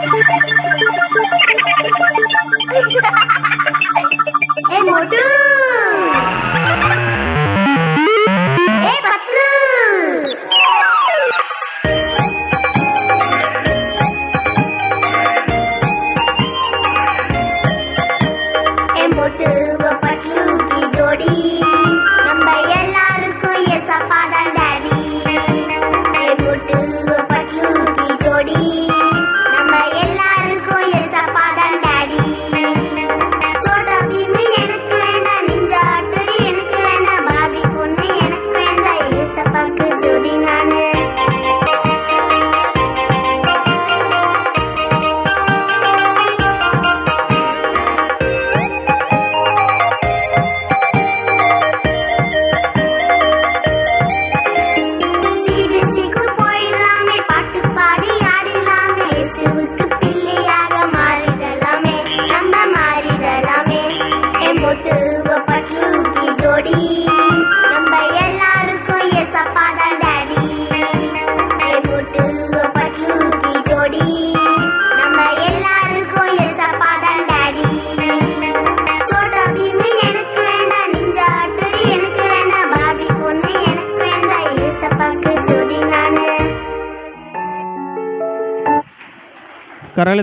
ए मोटू ए पतलू ए मोटू वो पतलू की जोड़ी நம்ம எல்லாருக்கும் ये सपादा डैडी ए मोटू वो पतलू की जोड़ी நம்ம எல்லாருக்கும் ये सपादा डैडी छोटा भीम எனக்கு வேண்டாம் நிஞ்சா ஹட்டோரி எனக்கு வேண்டாம் பாபி பொண்ணு எனக்கு வேண்டாம் ये सपाக்கு जोड़ी நானு சிபிசிக்கு போயிடலாமே பாட்டு பாடி ஆடிடலாமே இயேசுவுக்கு பிள்ளையாக மாறிடலாமே நம்ம மாறிடலாமே ए मोटू वो पतलू की जोड़ी நம்ம எல்லாருக்கும் ये सपादा डैडी ए मोटू वो पतलू की जोड़ी நம்ம எல்லாருக்கும் ये सपादा डैडी छोटा भीम எனக்கு வேண்டாம் நிஞ்சா ஹட்டோரி எனக்கு வேண்டாம் பாபி பொண்ணு எனக்கு வேண்டாம் ये सपाக்கு जोड़ी நானு करायला